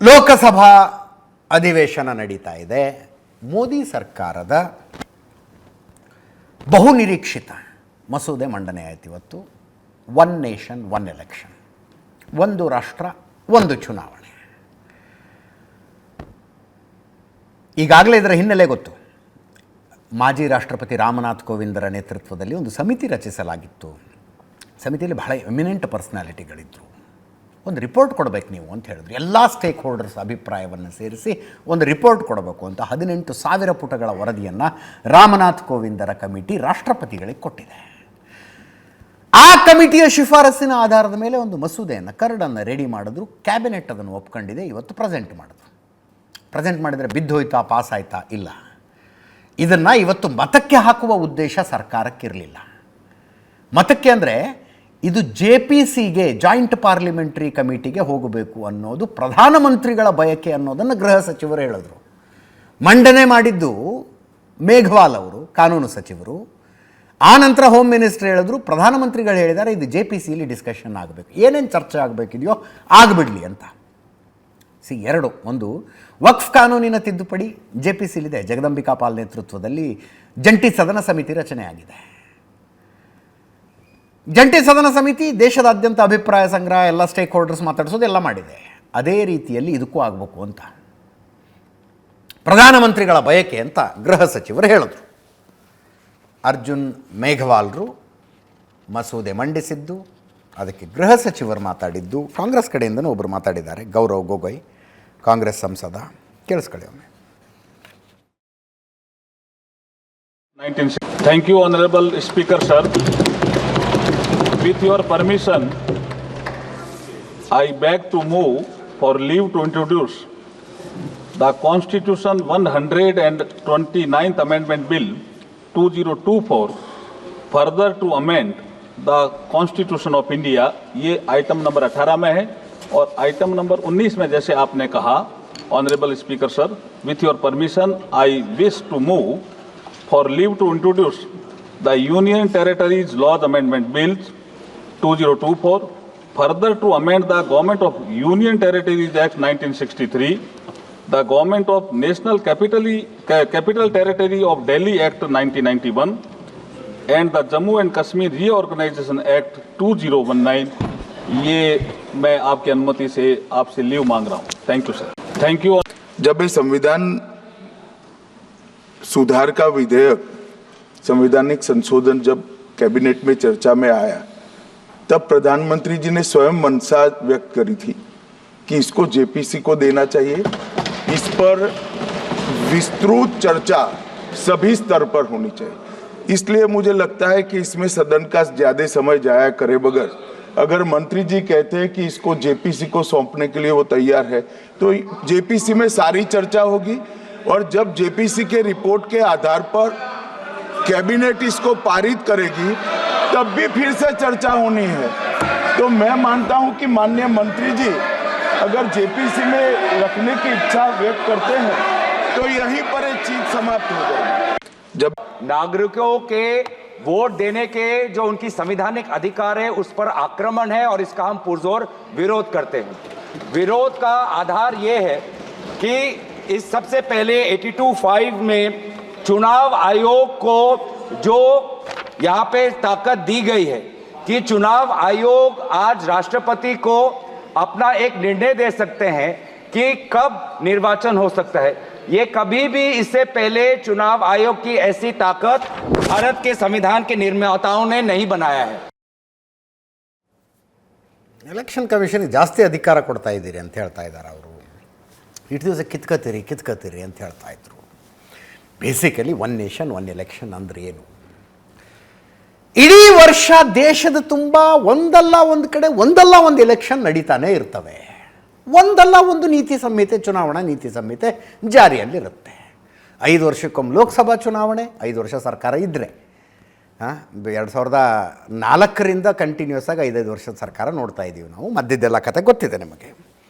ಲೋಕಸಭಾ ಅಧಿವೇಶನ ನಡೀತಾ ಇದೆ. ಮೋದಿ ಸರ್ಕಾರದ ಬಹುನಿರೀಕ್ಷಿತ ಮಸೂದೆ ಮಂಡನೆ ಆಯಿತು ಇವತ್ತು. ಒನ್ ನೇಷನ್ ಒನ್ ಎಲೆಕ್ಷನ್, ಒಂದು ರಾಷ್ಟ್ರ ಒಂದು ಚುನಾವಣೆ. ಈಗಾಗಲೇ ಇದರ ಹಿನ್ನೆಲೆ ಗೊತ್ತು. ಮಾಜಿ ರಾಷ್ಟ್ರಪತಿ ರಾಮನಾಥ್ ಕೋವಿಂದರ ನೇತೃತ್ವದಲ್ಲಿ ಒಂದು ಸಮಿತಿ ರಚಿಸಲಾಗಿತ್ತು. ಸಮಿತಿಯಲ್ಲಿ ಬಹಳ ಎಮಿನೆಂಟ್ ಪರ್ಸ್ನಾಲಿಟಿಗಳಿದ್ದರು. ಒಂದು ರಿಪೋರ್ಟ್ ಕೊಡಬೇಕು ನೀವು ಅಂತ ಹೇಳಿದ್ರು. ಎಲ್ಲ ಸ್ಟೇಕ್ ಹೋಲ್ಡರ್ಸ್ ಅಭಿಪ್ರಾಯವನ್ನು ಸೇರಿಸಿ ಒಂದು ರಿಪೋರ್ಟ್ ಕೊಡಬೇಕು ಅಂತ 18,000 ಪುಟಗಳ ವರದಿಯನ್ನು ರಾಮನಾಥ್ ಕೋವಿಂದರ ಕಮಿಟಿ ರಾಷ್ಟ್ರಪತಿಗಳಿಗೆ ಕೊಟ್ಟಿದೆ. ಆ ಕಮಿಟಿಯ ಶಿಫಾರಸ್ಸಿನ ಆಧಾರದ ಮೇಲೆ ಒಂದು ಮಸೂದೆಯನ್ನು, ಕರಡನ್ನು ರೆಡಿ ಮಾಡಿದ್ರು. ಕ್ಯಾಬಿನೆಟ್ ಅದನ್ನು ಒಪ್ಕೊಂಡಿದೆ. ಇವತ್ತು ಪ್ರೆಸೆಂಟ್ ಮಾಡಿದ್ರು. ಪ್ರೆಸೆಂಟ್ ಮಾಡಿದರೆ ಬಿದ್ದೋಯ್ತಾ, ಪಾಸ್ ಆಯ್ತಾ? ಇಲ್ಲ. ಇದನ್ನು ಇವತ್ತು ಮತಕ್ಕೆ ಹಾಕುವ ಉದ್ದೇಶ ಸರ್ಕಾರಕ್ಕಿರಲಿಲ್ಲ. ಮತಕ್ಕೆ ಅಂದರೆ ಇದು JPCಗೆ, ಜಾಯಿಂಟ್ ಪಾರ್ಲಿಮೆಂಟ್ರಿ ಕಮಿಟಿಗೆ ಹೋಗಬೇಕು ಅನ್ನೋದು ಪ್ರಧಾನಮಂತ್ರಿಗಳ ಬಯಕೆ ಅನ್ನೋದನ್ನು ಗೃಹ ಸಚಿವರು ಹೇಳಿದ್ರು. ಮಂಡನೆ ಮಾಡಿದ್ದು ಮೇಘವಾಲ್ ಅವರು, ಕಾನೂನು ಸಚಿವರು. ಆ ನಂತರ ಹೋಮ್ ಮಿನಿಸ್ಟರ್ ಹೇಳಿದ್ರು, ಪ್ರಧಾನಮಂತ್ರಿಗಳು ಹೇಳಿದ್ದಾರೆ ಇದು JPCಲಿ ಡಿಸ್ಕಷನ್ ಆಗಬೇಕು, ಏನೇನು ಚರ್ಚೆ ಆಗಬೇಕಿದೆಯೋ ಆಗಿಬಿಡಲಿ ಅಂತ. ಎರಡು, ಒಂದು ವಕ್ಫ್ ಕಾನೂನಿನ ತಿದ್ದುಪಡಿ JPCಲಿದೆ. ಜಗದಂಬಿಕಾ ಪಾಲ್ ನೇತೃತ್ವದಲ್ಲಿ ಜಂಟಿ ಸದನ ಸಮಿತಿ ರಚನೆಯಾಗಿದೆ. ಜಂಟಿ ಸದನ ಸಮಿತಿ ದೇಶದಾದ್ಯಂತ ಅಭಿಪ್ರಾಯ ಸಂಗ್ರಹ, ಎಲ್ಲ ಸ್ಟೇಕ್ ಹೋಲ್ಡರ್ಸ್ ಮಾತಾಡಿಸೋದು ಎಲ್ಲ ಮಾಡಿದೆ. ಅದೇ ರೀತಿಯಲ್ಲಿ ಇದಕ್ಕೂ ಆಗಬೇಕು ಅಂತ ಪ್ರಧಾನಮಂತ್ರಿಗಳ ಬಯಕೆ ಅಂತ ಗೃಹ ಸಚಿವರು ಹೇಳಿದ್ರು. ಅರ್ಜುನ್ ಮೇಘವಾಲ್ರು ಮಸೂದೆ ಮಂಡಿಸಿದ್ದು, ಅದಕ್ಕೆ ಗೃಹ ಸಚಿವರು ಮಾತಾಡಿದ್ದು. ಕಾಂಗ್ರೆಸ್ ಕಡೆಯಿಂದನೂ ಒಬ್ಬರು ಮಾತಾಡಿದ್ದಾರೆ, ಗೌರವ್ ಗೊಗೊಯ್, ಕಾಂಗ್ರೆಸ್ ಸಂಸದ. ಕೇಳಿಸ್ಕೊಳ್ಳಿ ಒಮ್ಮೆ. Thank you, Honorable Speaker, sir. With your permission, I beg to move for leave to introduce the Constitution 129th Amendment Bill 2024, further to amend the Constitution of India. ये आइटम नंबर 18 में है और आइटम नंबर 19 में जैसे आपने कहा, Honorable Speaker, sir, with your permission, I wish to move for leave to introduce the Union Territories Laws Amendment Bills 2024, further to amend the Government of Union Territories Act 1963, the Government of National Capital Territory of Delhi Act 1991, and the Jammu and Kashmir Reorganization Act 2019. ये मैं आपकी अनुमति से आपसे leave मांग रहा हूँ. Thank you sir. Thank you. जब ये संविधान सुधार का विधेयक, संवैधानिक संशोधन जब कैबिनेट में चर्चा में आया, तब प्रधानमंत्री जी ने स्वयं मंशा व्यक्त करी थी कि इसको JPC को देना चाहिए. इस पर विस्तृत चर्चा सभी स्तर पर होनी चाहिए. इसलिए मुझे लगता है कि इसमें सदन का ज्यादा समय जाया करे बगैर, अगर मंत्री जी कहते हैं कि इसको JPC को सौंपने के लिए वो तैयार है, तो JPC में सारी चर्चा होगी और जब JPC के रिपोर्ट के आधार पर कैबिनेट इसको पारित करेगी तब भी फिर से चर्चा होनी है. तो मैं मानता हूं कि माननीय मंत्री जी अगर JPC में रखने की इच्छा व्यक्त करते हैं तो यहीं पर एक चीज समाप्त हो जाएगी. जब नागरिकों के वोट देने के जो उनकी संवैधानिक अधिकार है उस पर आक्रमण है और इसका हम पुरजोर विरोध करते हैं. विरोध का आधार ये है कि इस सबसे पहले 82(5) में चुनाव आयोग को जो यहाँ पे ताकत दी गई है कि चुनाव आयोग आज राष्ट्रपति को अपना एक निर्णय दे सकते हैं कि कब निर्वाचन हो सकता है. ये कभी भी इससे पहले चुनाव आयोग की ऐसी ताकत भारत के संविधान के निर्माताओं ने नहीं बनाया है. ಎಲೆಕ್ಷನ್ ಕಮಿಷನ್ಗೆ ಜಾಸ್ತಿ ಅಧಿಕಾರ ಕೊಡ್ತಾ ಇದ್ದೀರಿ ಅಂತ ಹೇಳ್ತಾ ಇದ್ದಾರೆ ಅವರು. ಇಟ್ ದಿವಸ ಕಿತ್ಕತ್ತೀರಿ ಅಂತ ಹೇಳ್ತಾ ಇದ್ರು. Basically one nation one election ಅಂದರೆ ಏನು? ಇಡೀ ವರ್ಷ ದೇಶದ ತುಂಬ ಒಂದಲ್ಲ ಒಂದು ಕಡೆ ಒಂದಲ್ಲ ಒಂದು ಎಲೆಕ್ಷನ್ ನಡೀತಾನೆ ಇರ್ತವೆ. ಒಂದಲ್ಲ ಒಂದು ನೀತಿ ಸಂಹಿತೆ, ಚುನಾವಣಾ ನೀತಿ ಸಂಹಿತೆ ಜಾರಿಯಲ್ಲಿರುತ್ತೆ. 5 ವರ್ಷಕ್ಕೊಮ್ಮೆ ಲೋಕಸಭಾ ಚುನಾವಣೆ, 5 ವರ್ಷ ಸರ್ಕಾರ ಇದ್ದರೆ. 2004ರಿಂದ ಕಂಟಿನ್ಯೂಸ್ ಆಗಿ 5 ವರ್ಷದ ಸರ್ಕಾರ ನೋಡ್ತಾ ಇದ್ದೀವಿ ನಾವು. ಮಧ್ಯದೆಲ್ಲ ಕತೆ ಗೊತ್ತಿದೆ ನಿಮಗೆ.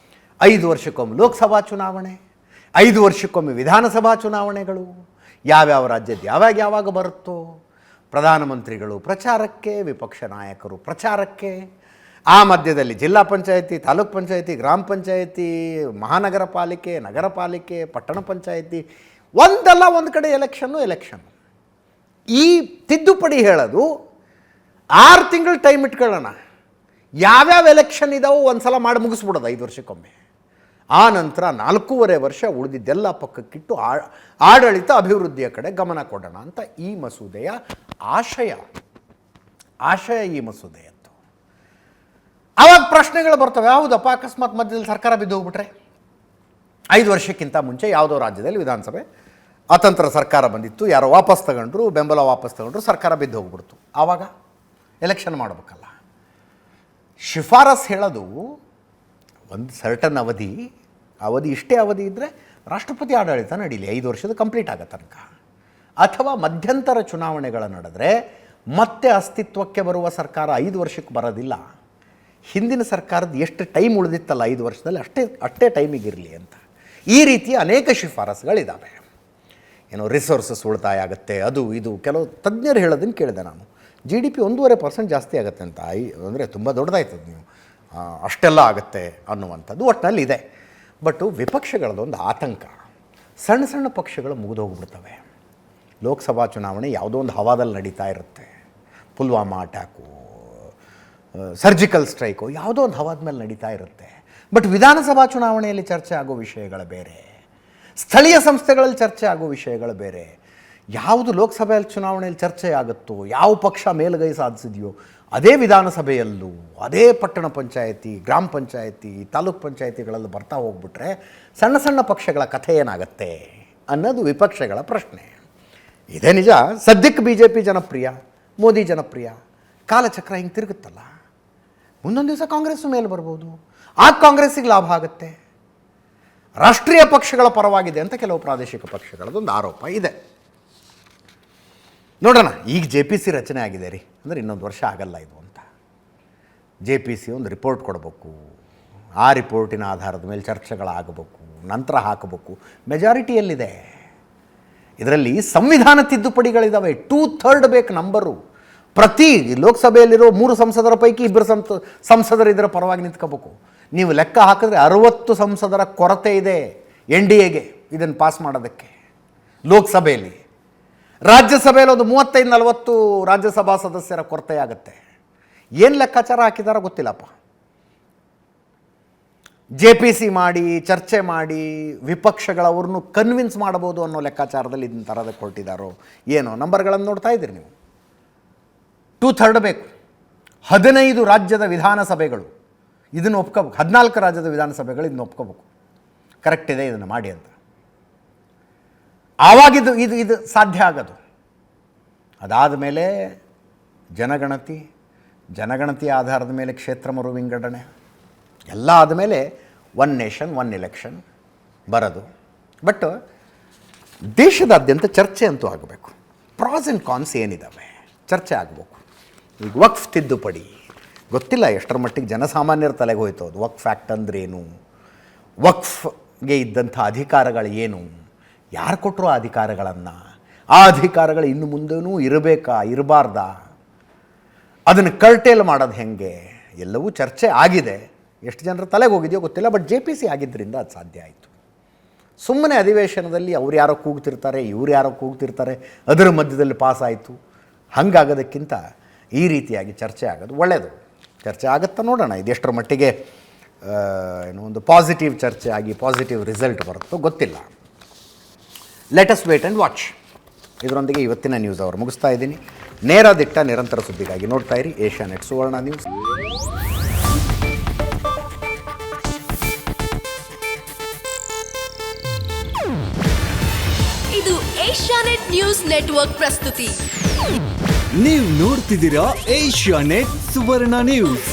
5 ವರ್ಷಕ್ಕೊಮ್ಮೆ ಲೋಕಸಭಾ ಚುನಾವಣೆ, 5 ವರ್ಷಕ್ಕೊಮ್ಮೆ ವಿಧಾನಸಭಾ ಚುನಾವಣೆಗಳು. ಯಾವ್ಯಾವ ರಾಜ್ಯದ ಯಾವಾಗ ಬರುತ್ತೋ ಪ್ರಧಾನಮಂತ್ರಿಗಳು ಪ್ರಚಾರಕ್ಕೆ, ವಿಪಕ್ಷ ನಾಯಕರು ಪ್ರಚಾರಕ್ಕೆ. ಆ ಮಧ್ಯದಲ್ಲಿ ಜಿಲ್ಲಾ ಪಂಚಾಯತಿ, ತಾಲೂಕ್ ಪಂಚಾಯತಿ, ಗ್ರಾಮ ಪಂಚಾಯತಿ, ಮಹಾನಗರ ಪಾಲಿಕೆ, ನಗರ ಪಾಲಿಕೆ, ಪಟ್ಟಣ ಪಂಚಾಯತಿ, ಒಂದಲ್ಲ ಒಂದು ಕಡೆ ಎಲೆಕ್ಷನ್ನು. ಈ ತಿದ್ದುಪಡಿ ಹೇಳೋದು 6 ತಿಂಗಳು ಟೈಮ್ ಇಟ್ಕೊಳ್ಳೋಣ, ಯಾವ್ಯಾವ ಎಲೆಕ್ಷನ್ ಇದಾವೋ ಒಂದು ಸಲ ಮಾಡಿ ಮುಗಿಸ್ಬಿಡೋದು 5 ವರ್ಷಕ್ಕೊಮ್ಮೆ. ಆ ನಂತರ 4.5 ವರ್ಷ ಉಳಿದಿದ್ದೆಲ್ಲ ಪಕ್ಕಕ್ಕಿಟ್ಟು ಆಡಳಿತ ಅಭಿವೃದ್ಧಿಯ ಕಡೆ ಗಮನ ಕೊಡೋಣ ಅಂತ ಈ ಮಸೂದೆಯ ಆಶಯ ಈ ಮಸೂದೆಯದ್ದು. ಆವಾಗ ಪ್ರಶ್ನೆಗಳು ಬರ್ತವೆ, ಹೌದಪ್ಪ ಅಕಸ್ಮಾತ್ ಮಧ್ಯದಲ್ಲಿ ಸರ್ಕಾರ ಬಿದ್ದು ಹೋಗ್ಬಿಟ್ರೆ, 5 ವರ್ಷಕ್ಕಿಂತ ಮುಂಚೆ ಯಾವುದೋ ರಾಜ್ಯದಲ್ಲಿ ವಿಧಾನಸಭೆ ಅತಂತ್ರ ಸರ್ಕಾರ ಬಂದಿತ್ತು, ಯಾರೋ ವಾಪಸ್ ತಗೊಂಡ್ರು, ಬೆಂಬಲ ವಾಪಸ್ ತಗೊಂಡ್ರು, ಸರ್ಕಾರ ಬಿದ್ದು ಹೋಗ್ಬಿಡ್ತು, ಆವಾಗ ಎಲೆಕ್ಷನ್ ಮಾಡಬೇಕಲ್ಲ. ಶಿಫಾರಸ್ ಹೇಳೋದು ಒಂದು ಸರ್ಟನ್ ಅವಧಿ ಇಷ್ಟೇ ಅವಧಿ ಇದ್ದರೆ ರಾಷ್ಟ್ರಪತಿ ಆಡಳಿತ ನಡೀಲಿ 5 ವರ್ಷದ ಕಂಪ್ಲೀಟ್ ಆಗೋ ತನಕ, ಅಥವಾ ಮಧ್ಯಂತರ ಚುನಾವಣೆಗಳ ನಡೆದರೆ ಮತ್ತೆ ಅಸ್ತಿತ್ವಕ್ಕೆ ಬರುವ ಸರ್ಕಾರ 5 ವರ್ಷಕ್ಕೆ ಬರೋದಿಲ್ಲ, ಹಿಂದಿನ ಸರ್ಕಾರದ ಎಷ್ಟು ಟೈಮ್ ಉಳಿದಿತ್ತಲ್ಲ 5 ವರ್ಷದಲ್ಲಿ ಅಷ್ಟೇ ಟೈಮಿಗಿರಲಿ ಅಂತ. ಈ ರೀತಿಯ ಅನೇಕ ಶಿಫಾರಸುಗಳಿದ್ದಾವೆ. ಏನೋ ರಿಸೋರ್ಸಸ್ ಉಳಿತಾಯ ಆಗುತ್ತೆ, ಅದು ಇದು ಕೆಲವು ತಜ್ಞರು ಹೇಳೋದನ್ನು ಕೇಳಿದೆ ನಾನು. GDP 1.5% ಜಾಸ್ತಿ ಆಗುತ್ತೆ ಅಂತ, ಅಂದರೆ ತುಂಬ ದೊಡ್ಡದಾಯ್ತದೆ, ನೀವು ಅಷ್ಟೆಲ್ಲ ಆಗುತ್ತೆ ಅನ್ನುವಂಥದ್ದು ಒಟ್ಟಿನಲ್ಲಿ ಇದೆ. ಬಟ್ ವಿಪಕ್ಷಗಳದೊಂದು ಆತಂಕ, ಸಣ್ಣ ಸಣ್ಣ ಪಕ್ಷಗಳು ಮುಗಿದು ಹೋಗ್ಬಿಡ್ತವೆ. ಲೋಕಸಭಾ ಚುನಾವಣೆ ಯಾವುದೋ ಒಂದು ಹವಾದಲ್ಲಿ ನಡೀತಾ ಇರುತ್ತೆ, ಪುಲ್ವಾಮಾ ಅಟ್ಯಾಕು, ಸರ್ಜಿಕಲ್ ಸ್ಟ್ರೈಕು, ಯಾವುದೋ ಒಂದು ಹವಾದ ಮೇಲೆ ನಡೀತಾ ಇರುತ್ತೆ. ಬಟ್ ವಿಧಾನಸಭಾ ಚುನಾವಣೆಯಲ್ಲಿ ಚರ್ಚೆ ಆಗೋ ವಿಷಯಗಳು ಬೇರೆ, ಸ್ಥಳೀಯ ಸಂಸ್ಥೆಗಳಲ್ಲಿ ಚರ್ಚೆ ಆಗೋ ವಿಷಯಗಳು ಬೇರೆ. ಯಾವುದು ಲೋಕಸಭೆಯಲ್ಲಿ ಚುನಾವಣೆಯಲ್ಲಿ ಚರ್ಚೆ ಆಗುತ್ತೋ, ಯಾವ ಪಕ್ಷ ಮೇಲುಗೈ ಸಾಧಿಸಿದೆಯೋ ಅದೇ ವಿಧಾನಸಭೆಯಲ್ಲೂ, ಅದೇ ಪಟ್ಟಣ ಪಂಚಾಯತಿ, ಗ್ರಾಮ ಪಂಚಾಯತಿ, ತಾಲೂಕ್ ಪಂಚಾಯತಿಗಳಲ್ಲಿ ಬರ್ತಾ ಹೋಗ್ಬಿಟ್ರೆ ಸಣ್ಣ ಸಣ್ಣ ಪಕ್ಷಗಳ ಕಥೆ ಏನಾಗತ್ತೆ ಅನ್ನೋದು ವಿಪಕ್ಷಗಳ ಪ್ರಶ್ನೆ. ಇದೇ ನಿಜ, ಸದ್ಯಕ್ಕೆ BJP ಜನಪ್ರಿಯ, ಮೋದಿ ಜನಪ್ರಿಯ, ಕಾಲಚಕ್ರ ಹಿಂಗೆ ತಿರುಗುತ್ತಲ್ಲ, ಮುಂದೊಂದು ದಿವಸ ಕಾಂಗ್ರೆಸ್ಸು ಮೇಲೆ ಬರ್ಬೋದು, ಆಗ ಕಾಂಗ್ರೆಸ್ಸಿಗೆ ಲಾಭ ಆಗುತ್ತೆ. ರಾಷ್ಟ್ರೀಯ ಪಕ್ಷಗಳ ಪರವಾಗಿದೆ ಅಂತ ಕೆಲವು ಪ್ರಾದೇಶಿಕ ಪಕ್ಷಗಳದೊಂದು ಆರೋಪ ಇದೆ. ನೋಡೋಣ, ಈಗ JPC ರಚನೆ ಆಗಿದೆ ರೀ, ಅಂದರೆ ಇನ್ನೊಂದು ವರ್ಷ ಆಗಲ್ಲ ಇದು ಅಂತ. JPC ಒಂದು ರಿಪೋರ್ಟ್ ಕೊಡಬೇಕು, ಆ ರಿಪೋರ್ಟಿನ ಆಧಾರದ ಮೇಲೆ ಚರ್ಚೆಗಳಾಗಬೇಕು, ನಂತರ ಹಾಕಬೇಕು. ಮೆಜಾರಿಟಿಯಲ್ಲಿದೆ, ಇದರಲ್ಲಿ ಸಂವಿಧಾನ ತಿದ್ದುಪಡಿಗಳಿದ್ದಾವೆ, 2/3 ಬೇಕು ನಂಬರು. ಪ್ರತಿ ಲೋಕಸಭೆಯಲ್ಲಿರೋ 3 ಸಂಸದರ ಪೈಕಿ 2 ಸಂಸದರು ಇದರ ಪರವಾಗಿ ನಿಂತ್ಕೋಬೇಕು. ನೀವು ಲೆಕ್ಕ ಹಾಕಿದ್ರೆ 60 ಸಂಸದರ ಕೊರತೆ ಇದೆ NDAಗೆ ಇದನ್ನು ಪಾಸ್ ಮಾಡೋದಕ್ಕೆ ಲೋಕಸಭೆಯಲ್ಲಿ. ರಾಜ್ಯಸಭೆಯಲ್ಲಿ ಒಂದು 35-40 ರಾಜ್ಯಸಭಾ ಸದಸ್ಯರ ಕೊರತೆ ಆಗುತ್ತೆ. ಏನು ಲೆಕ್ಕಾಚಾರ ಹಾಕಿದಾರೋ ಗೊತ್ತಿಲ್ಲಪ್ಪ. JPC ಮಾಡಿ ಚರ್ಚೆ ಮಾಡಿ ವಿಪಕ್ಷಗಳವ್ರನ್ನು ಕನ್ವಿನ್ಸ್ ಮಾಡ್ಬೋದು ಅನ್ನೋ ಲೆಕ್ಕಾಚಾರದಲ್ಲಿ ಇದನ್ನ ತರೋದಕ್ಕೆ ಹೊರಟಿದ್ದಾರೋ ಏನೋ. ನಂಬರ್ಗಳನ್ನು ನೋಡ್ತಾ ಇದ್ದೀರಿ ನೀವು, 2/3 ಬೇಕು. 15 ರಾಜ್ಯದ ವಿಧಾನಸಭೆಗಳು ಇದನ್ನು ಒಪ್ಕೋಬೇಕು, 14 ರಾಜ್ಯದ ವಿಧಾನಸಭೆಗಳು ಇದನ್ನು ಒಪ್ಕೋಬೇಕು, ಕರೆಕ್ಟ್ ಇದೆ ಇದನ್ನು ಮಾಡಿ ಅಂತ. ಆವಾಗಿದ್ದು ಇದು ಸಾಧ್ಯ ಆಗೋದು. ಅದಾದ ಮೇಲೆ ಜನಗಣತಿಯ ಆಧಾರದ ಮೇಲೆ ಕ್ಷೇತ್ರ ಮರು ವಿಂಗಡಣೆ ಎಲ್ಲ ಆದಮೇಲೆ 1 ನೇಷನ್ 1 ಎಲೆಕ್ಷನ್ ಬರೋದು. ಬಟ್ ದೇಶದಾದ್ಯಂತ ಚರ್ಚೆ ಅಂತೂ ಆಗಬೇಕು. ಪ್ರಾಸ್ ಆ್ಯಂಡ್ ಕಾನ್ಸ್ ಏನಿದ್ದಾವೆ ಚರ್ಚೆ ಆಗಬೇಕು. ಈಗ ವಕ್ಫ್ ತಿದ್ದುಪಡಿ ಗೊತ್ತಿಲ್ಲ ಎಷ್ಟರ ಮಟ್ಟಿಗೆ ಜನಸಾಮಾನ್ಯರ ತಲೆಗೆ ಹೋಯ್ತು ಅದು. ವಕ್ಫ್ ಆ್ಯಕ್ಟ್ ಅಂದ್ರೇನು, ವಕ್ಫ್ಗೆ ಇದ್ದಂಥ ಅಧಿಕಾರಗಳು ಏನು, ಯಾರು ಕೊಟ್ಟರು ಆ ಅಧಿಕಾರಗಳನ್ನು, ಆ ಅಧಿಕಾರಗಳು ಇನ್ನು ಮುಂದೆನೂ ಇರಬೇಕಾ ಇರಬಾರ್ದಾ, ಅದನ್ನು ಕರ್ಟೇಲ್ ಮಾಡೋದು ಹೆಂಗೆ, ಎಲ್ಲವೂ ಚರ್ಚೆ ಆಗಿದೆ. ಎಷ್ಟು ಜನರ ತಲೆಗೆ ಹೋಗಿದೆಯೋ ಗೊತ್ತಿಲ್ಲ. ಬಟ್ JPC ಆಗಿದ್ದರಿಂದ ಅದು ಸಾಧ್ಯ ಆಯಿತು. ಸುಮ್ಮನೆ ಅಧಿವೇಶನದಲ್ಲಿ ಅವ್ರು ಯಾರೋ ಕೂಗ್ತಿರ್ತಾರೆ, ಇವ್ರು ಯಾರೋ ಕೂಗ್ತಿರ್ತಾರೆ, ಅದರ ಮಧ್ಯದಲ್ಲಿ ಪಾಸ್ ಆಯಿತು, ಹಂಗಾಗೋದಕ್ಕಿಂತ ಈ ರೀತಿಯಾಗಿ ಚರ್ಚೆ ಆಗೋದು ಒಳ್ಳೆಯದು. ಚರ್ಚೆ ಆಗುತ್ತಾ ನೋಡೋಣ, ಇದೆಷ್ಟರ ಮಟ್ಟಿಗೆ ಏನೋ ಒಂದು ಪಾಸಿಟಿವ್ ಚರ್ಚೆ ಆಗಿ ಪಾಸಿಟಿವ್ ರಿಸಲ್ಟ್ ಬರುತ್ತೋ ಗೊತ್ತಿಲ್ಲ. Let us wait and watch. ಇದರೊಂದಿಗೆ ಇವತ್ತಿನ ನ್ಯೂಸ್ ಅವರು ಮುಗಿಸ್ತಾ ಇದ್ದೀನಿ. ನೇರ ದಿಟ್ಟ ನಿರಂತರ ಸುದ್ದಿಗಾಗಿ ನೋಡ್ತಾ ಇರಿ ಏಷ್ಯಾನೆಟ್ ಸುವರ್ಣ ನ್ಯೂಸ್. ಇದು ಏಷ್ಯಾನೆಟ್ ನ್ಯೂಸ್ ನೆಟ್ವರ್ಕ್ ಪ್ರಸ್ತುತಿ. ನೀವು ನೋಡ್ತಿದ್ದೀರಾ ಏಷ್ಯಾನೆಟ್ ಸುವರ್ಣ ನ್ಯೂಸ್.